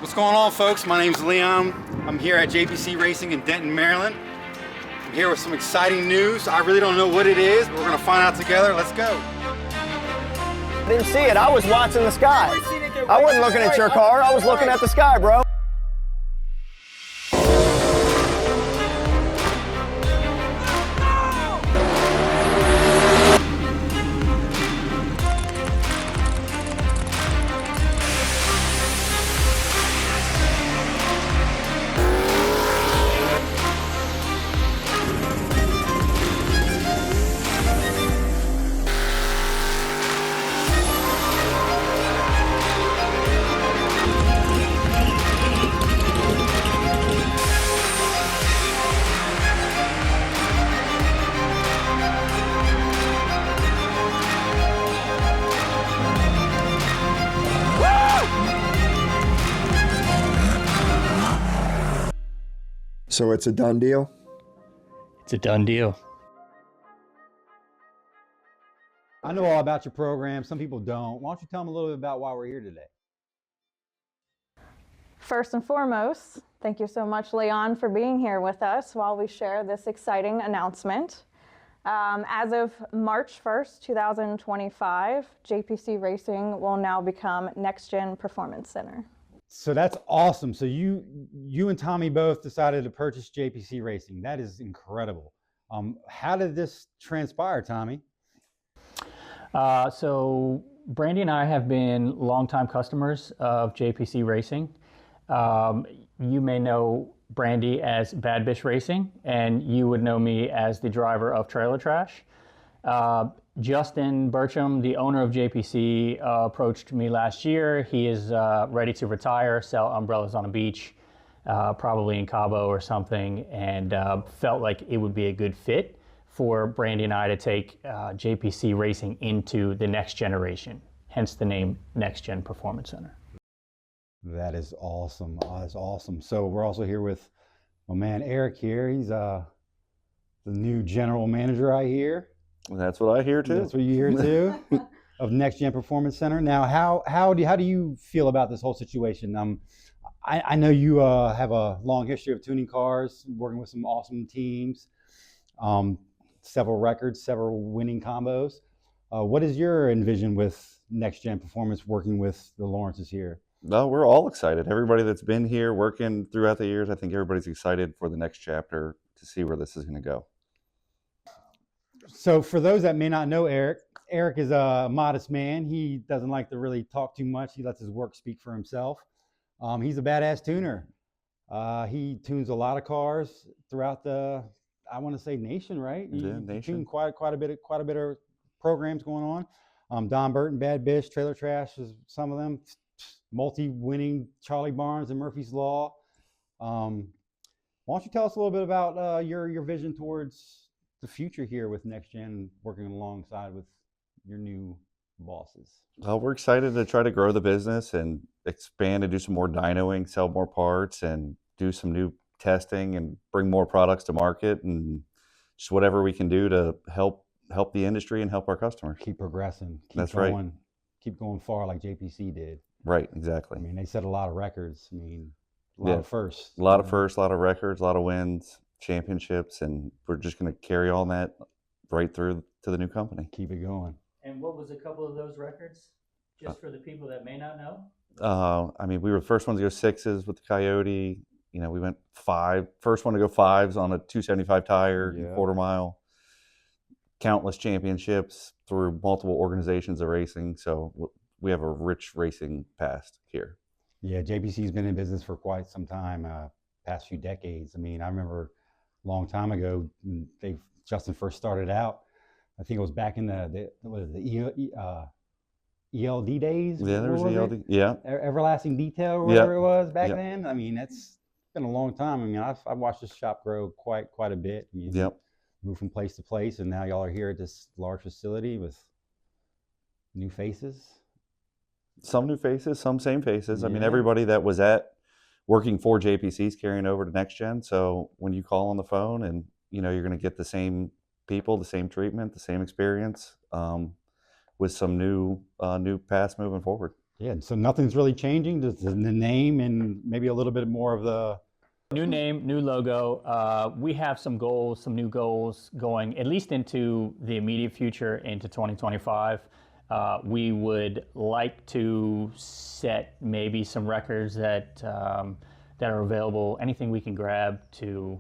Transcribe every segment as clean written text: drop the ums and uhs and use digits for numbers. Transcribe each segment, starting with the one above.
What's going on, folks? My name's Leon. I'm here at JPC Racing in Denton, Maryland. I'm here with some exciting news. I really don't know what it is, but we're going to find out together. Let's go. Didn't see it. I was watching the sky. I wasn't looking at your car. I was looking at the sky, bro. So it's a done deal? It's a done deal. I know all about your program. Some people don't. Why don't you tell them a little bit about why we're here today? First and foremost, thank you so much, Leon, for being here with us while we share this exciting announcement. As of March 1st, 2025, JPC Racing will now become Next Gen Performance Center. So that's awesome. So you and Tommy both decided to purchase JPC Racing. That is incredible. How did this transpire, Tommy? So Brandy and I have been longtime customers of JPC Racing. You may know Brandy as Bad Bitch Racing, and you would know me as the driver of Trailer Trash. Justin Burcham, the owner of JPC, approached me last year. He is ready to retire, sell umbrellas on a beach, probably in Cabo or something, and felt like it would be a good fit for Brandy and I to take JPC Racing into the next generation, hence the name Next Gen Performance Center. That is awesome. That's awesome. So we're also here with my man Eric here. He's the new general manager, I hear. That's what I hear too. That's what you hear too, of Next Gen Performance Center. Now, how do you feel about this whole situation? I know you have a long history of tuning cars, working with some awesome teams, several records, several winning combos. What is your envision with Next Gen Performance working with the Lawrences here? Well, we're all excited. Everybody that's been here working throughout the years, I think everybody's excited for the next chapter to see where this is going to go. So for those that may not know Eric is a modest man. He doesn't like to really talk too much. He lets his work speak for himself. He's a badass tuner. He tunes a lot of cars throughout the, I want to say nation, right? Nation. Tune quite a bit of programs going on. Don Burton, Bad Bitch, Trailer Trash is some of them. Multi-winning Charlie Barnes and Murphy's Law. Why don't you tell us a little bit about your vision towards the future here with Next Gen, working alongside with your new bosses? Well, we're excited to try to grow the business and expand and do some more dynoing, sell more parts, and do some new testing and bring more products to market, and just whatever we can do to help the industry and help our customers. Keep progressing. That's right. Keep going far like JPC did. Right, exactly. I mean, they set a lot of records. I mean, a lot of firsts. A lot of firsts, a lot of records, a lot of wins, championships, and we're just going to carry all that right through to the new company. Keep it going. And what was a couple of those records, just for the people that may not know? I mean, we were the first ones to go sixes with the Coyote. You know, we went first one to go fives on a 275 tire, quarter mile. Countless championships through multiple organizations of racing. So we have a rich racing past here. Yeah, JPC's been in business for quite some time, past few decades. I mean, I remember a long time ago when Justin first started out. I think it was back in the ELD days. Yeah, there was ELD. Yeah, Everlasting Detail, or whatever it was back then. I mean, it's been a long time. I mean, I've watched this shop grow quite a bit. I mean, move from place to place, and now y'all are here at this large facility with new faces. Some new faces, some same faces. I mean, everybody that was working for JPC is carrying over to Next Gen. So when you call on the phone, and you're going to get the same people, the same treatment, the same experience, with some new paths moving forward. Yeah, so nothing's really changing, just the name and maybe a little bit more of the... New name, new logo. We have some goals, some new goals going at least into the immediate future, into 2025. We would like to set maybe some records that that are available, anything we can grab to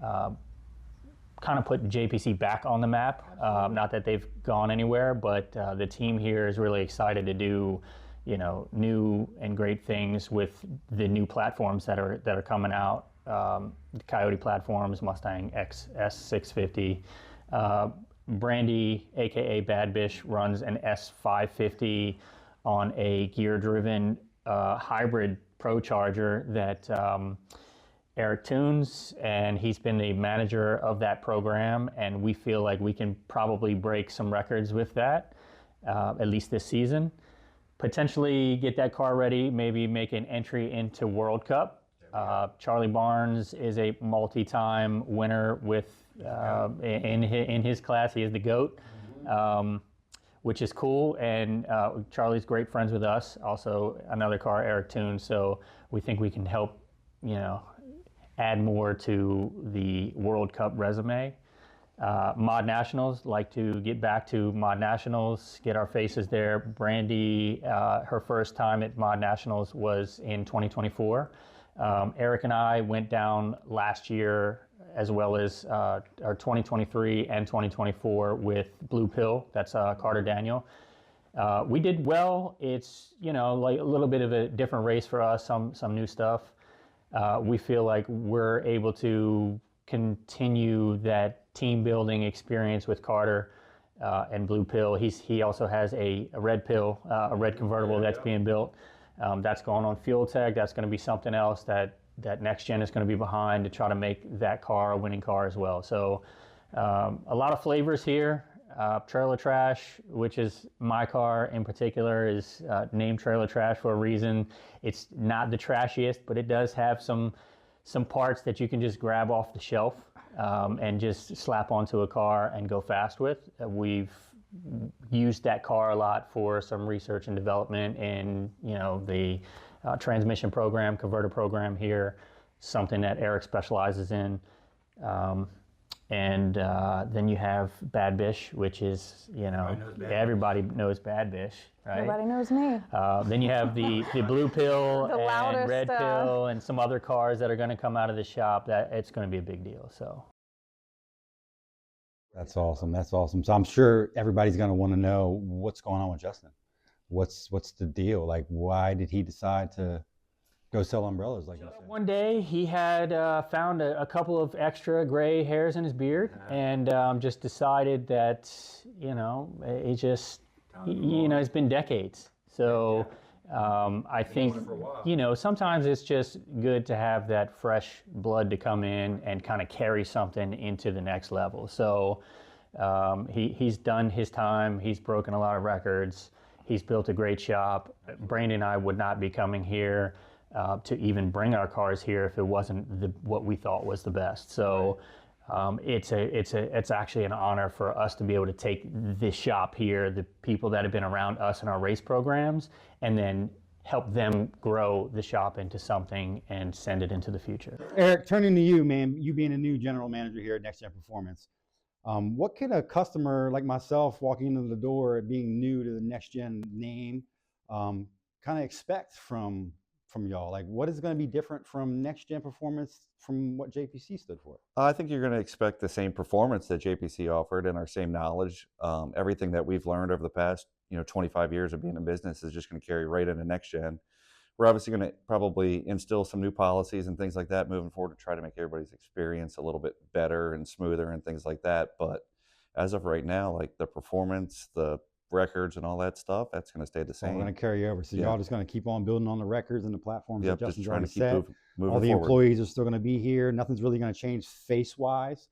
kind of put JPC back on the map. Not that they've gone anywhere, but the team here is really excited to do, you know, new and great things with the new platforms that are coming out. The Coyote platforms, Mustang S650. Brandy, aka Bad Bish, runs an S550 on a gear-driven hybrid Pro Charger that Eric tunes, and he's been the manager of that program, and we feel like we can probably break some records with that, at least this season. Potentially get that car ready, maybe make an entry into World Cup. Charlie Barnes is a multi-time winner with in his class. He is the GOAT, which is cool. And Charlie's great friends with us. Also, another car, Eric Toon. So we think we can help, you know, add more to the World Cup resume. Mod Nationals, like to get back to Mod Nationals, get our faces there. Brandy, her first time at Mod Nationals was in 2024. Eric and I went down last year, as well as our 2023 and 2024 with Blue Pill. That's Carter Daniel. We did well. It's, you know, like a little bit of a different race for us, some new stuff. We feel like we're able to continue that team building experience with Carter and Blue Pill. He also has a red pill, a red convertible that's being built. That's going on Fuel Tech. That's going to be something else that Next Gen is going to be behind to try to make that car a winning car as well. So a lot of flavors here. Trailer Trash, which is my car in particular, is named Trailer Trash for a reason. It's not the trashiest, but it does have some parts that you can just grab off the shelf and just slap onto a car and go fast with. We've used that car a lot for some research and development in, you know, the transmission program, converter program here, something that Eric specializes in. And then you have Bad Bish, which is, you know, everybody knows Bad Bish, right? Everybody knows me. Then you have the Blue Pill The and loudest, Red Pill and some other cars that are going to come out of the shop. That it's going to be a big deal. So. That's awesome. That's awesome. So I'm sure everybody's going to want to know what's going on with Justin. What's the deal? Like, why did he decide to go sell umbrellas like you said? One day he had found a couple of extra gray hairs in his beard and just decided that, you know, it just, you know, it's been decades. So I think, you know, sometimes it's just good to have that fresh blood to come in and kind of carry something into the next level. So he's done his time. He's broken a lot of records. He's built a great shop. Brandon and I would not be coming here to even bring our cars here if it wasn't what we thought was the best. So it's actually an honor for us to be able to take this shop here, the people that have been around us in our race programs, and then help them grow the shop into something and send it into the future. Eric, turning to you, man, you being a new general manager here at Next Gen Performance, what can a customer like myself walking into the door being new to the Next Gen name kind of expect from y'all? Like, what is going to be different from Next Gen Performance from what JPC stood for? I think you're going to expect the same performance that JPC offered and our same knowledge. Everything that we've learned over the past, 25 years of being in business is just going to carry right into Next Gen. We're obviously going to probably instill some new policies and things like that moving forward to try to make everybody's experience a little bit better and smoother and things like that. But as of right now, like the performance, the records and all that stuff, that's going to stay the same. We're going to carry over. So y'all just going to keep on building on the records and the platforms that Justin's just trying already to keep set. moving All the forward. employees are still going to be here. Nothing's really going to change face-wise.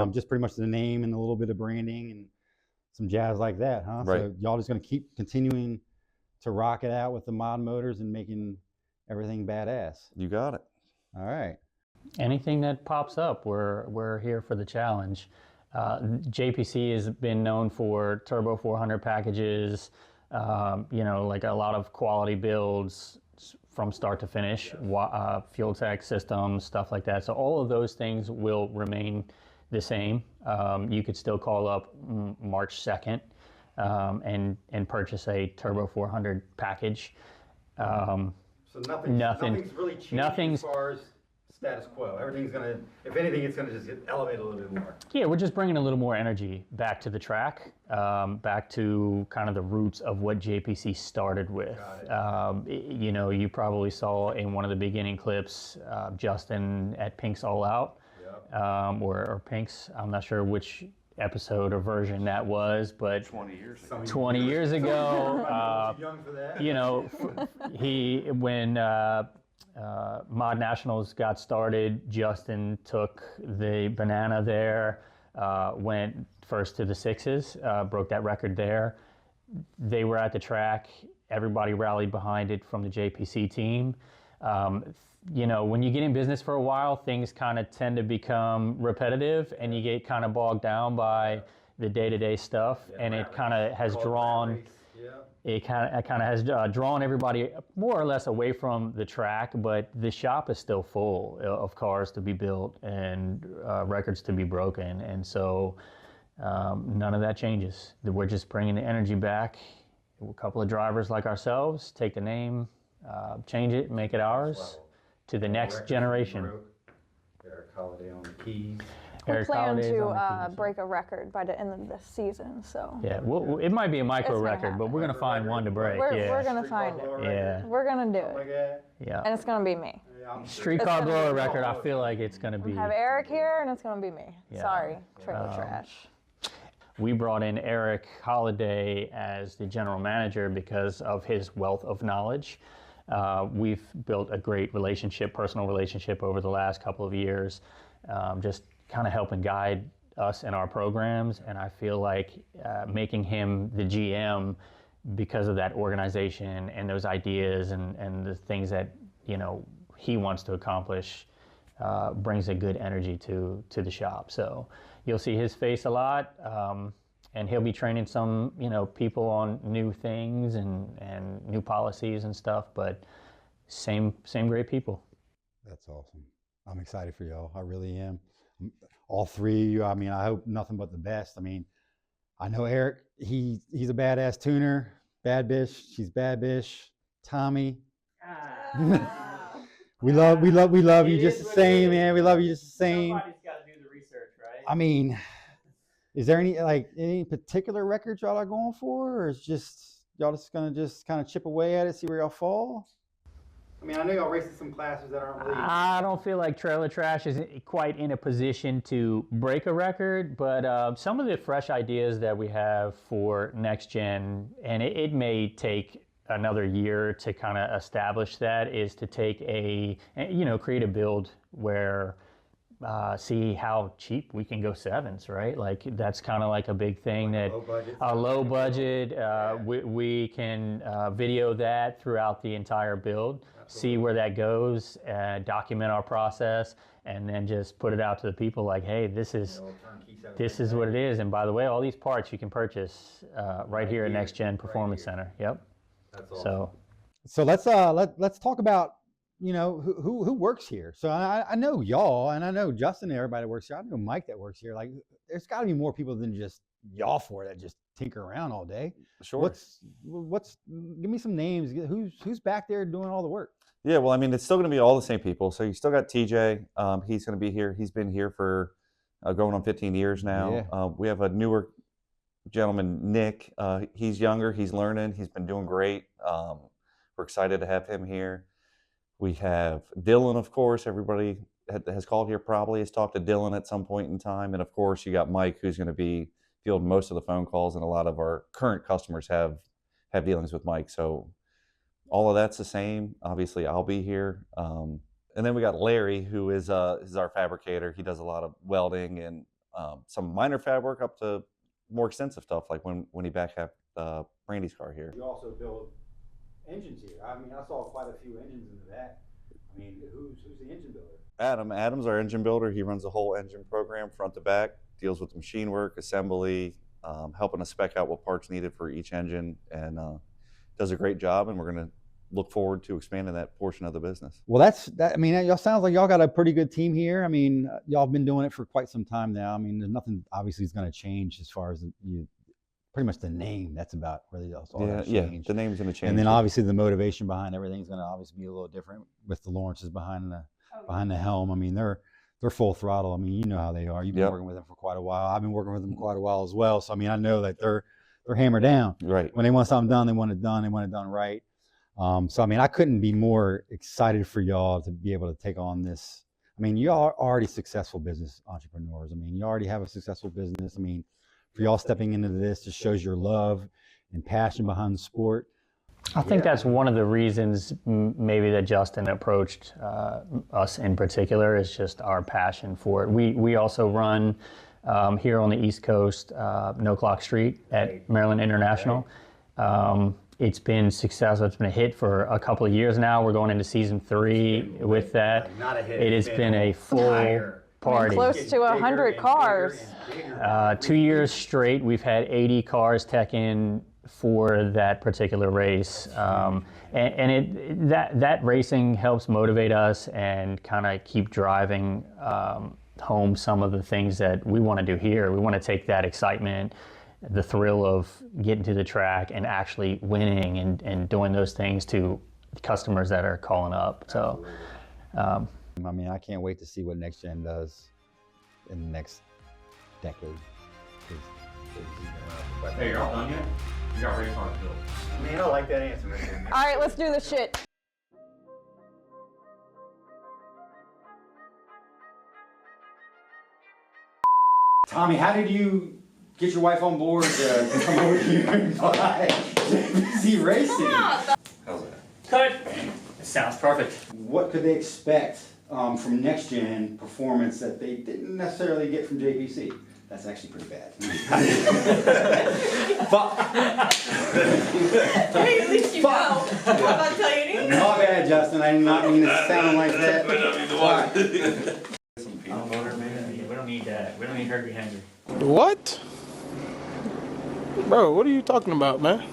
Just pretty much the name and a little bit of branding and some jazz like that, huh? Right. So y'all just going to keep continuing to rock it out with the mod motors and making everything badass. You got it. All right. Anything that pops up, we're here for the challenge. JPC has been known for Turbo 400 packages, You know, like a lot of quality builds from start to finish, fuel tech systems, stuff like that. So all of those things will remain the same. You could still call up March 2nd and purchase a Turbo 400 package. So nothing's really changing as far as status quo. Everything's gonna, if anything, it's gonna just elevate a little bit more. Yeah, we're just bringing a little more energy back to the track, back to kind of the roots of what JPC started with. You know, you probably saw in one of the beginning clips, Justin at Pink's All Out, or Pink's, I'm not sure which episode or version that was, but 20 years ago, young for that. you know, when Mod Nationals got started, Justin took the banana there, went first to the sixes, broke that record there. They were at the track. Everybody rallied behind it from the JPC team. You know, when you get in business for a while, things kind of tend to become repetitive and you get kind of bogged down by the day-to-day stuff. And it kind of has drawn... It kind of has drawn everybody more or less away from the track, but the shop is still full of cars to be built and records to be broken. And so none of that changes. We're just bringing the energy back. A couple of drivers like ourselves take the name, change it, make it ours to the next generation. Eric Holiday on the keys. We plan to break a record by the end of this season, so. Yeah, it might be a micro record, but we're going to find one to break. We're going to find it. Yeah. We're going to do it. Yeah. And it's going to be me. Streetcar blower record, I feel like it's going to be. I have Eric here, and it's going to be me. Yeah. Sorry, trailer trash. We brought in Eric Holiday as the general manager because of his wealth of knowledge. We've built a great relationship, personal relationship over the last couple of years, just kind of helping guide us in our programs. And I feel like making him the GM because of that organization and those ideas and the things that, you know, he wants to accomplish brings a good energy to the shop. So you'll see his face a lot, and he'll be training some, you know, people on new things and new policies and stuff, but same great people. That's awesome. I'm excited for y'all. I really am. All three of you, I mean, I hope nothing but the best. I mean, I know Eric, he's a badass tuner. Bad Bish, she's Bad Bish. Tommy. We love you just the same, man. We love you just the same. Somebody's got to do the research, right? I mean, is there any particular records y'all are going for, or is just y'all just gonna kind of chip away at it, see where y'all fall? I mean, I know y'all racing some classes that aren't really. I don't feel like Trailer Trash is quite in a position to break a record, but some of the fresh ideas that we have for next gen, and it may take another year to kind of establish that, is to take create a build where see how cheap we can go sevens, right? Like that's kind of like a big thing that a low budget, we can video that throughout the entire build. See where that goes, document our process, and then just put it out to the people like, hey, this is what it is. And by the way, all these parts you can purchase right here at Next Gen Performance Center. Yep. That's awesome. So let's talk about, you know, who works here. So I know y'all, and I know Justin and everybody that works here. I know Mike that works here. Like, there's got to be more people than just y'all four that just tinker around all day. Sure. Give me some names. Who's back there doing all the work? Yeah, well, I mean, it's still going to be all the same people. So you still got TJ. He's going to be here. He's been here for going on 15 years now. Yeah. We have a newer gentleman, Nick. He's younger. He's learning. He's been doing great. We're excited to have him here. We have Dylan, of course. Everybody has called here probably has talked to Dylan at some point in time. And, of course, you got Mike, who's going to be fielding most of the phone calls. And a lot of our current customers have dealings with Mike. So all of that's the same. Obviously, I'll be here. And then we got Larry, who is our fabricator. He does a lot of welding and some minor fab work up to more extensive stuff, like when he back had Brandy's car here. You also build engines here. I mean, I saw quite a few engines into that. I mean, who's the engine builder? Adam's our engine builder. He runs the whole engine program front to back, deals with machine work, assembly, helping us spec out what parts needed for each engine, and does a great job. And we're going to look forward to expanding that portion of the business. Well, I mean, y'all sounds like y'all got a pretty good team here. I mean, y'all have been doing it for quite some time now. I mean, there's nothing obviously is going to change as far as pretty much the name. That's about really all that's changed. The name's going to change. And then obviously the motivation behind everything is going to obviously be a little different with the Lawrences behind the helm. I mean, they're full throttle. I mean, you know how they are. You've been working with them for quite a while. I've been working with them quite a while as well. So I mean, I know that they're hammered down. Right. When they want something done, they want it done. They want it done right. So I mean, I couldn't be more excited for y'all to be able to take on this. I mean, y'all are already successful business entrepreneurs. I mean, you already have a successful business. I mean, for y'all stepping into this just shows your love and passion behind the sport. I think that's one of the reasons maybe that Justin approached us in particular, is just our passion for it. We also run here on the East Coast, No Clock Street at Maryland International. It's been successful. It's been a hit for a couple of years now. We're going into season 3 with that. It has been a full party. Close to 100 cars. 2 years straight, we've had 80 cars tech in for that particular race, and that racing helps motivate us and kind of keep driving home some of the things that we want to do here. We want to take that excitement, the thrill of getting to the track and actually winning and doing those things to customers that are calling up. So, I mean, I can't wait to see what Next Gen does in the next decade. Hey, you're all done yet? You got race cars built. Man, I like that answer right there. All right, let's do this shit. Tommy, how did you get your wife on board to come over here and buy JPC Racing? How's that? Cut. It sounds perfect. What could they expect from Next Gen performance that they didn't necessarily get from JPC? That's actually pretty bad. Hey, at least you know. I'm not telling you anything. Not bad, Justin. I did not mean to sound like that. We don't need that. We don't need Herbie Hangry. What? Bro, what are you talking about, man?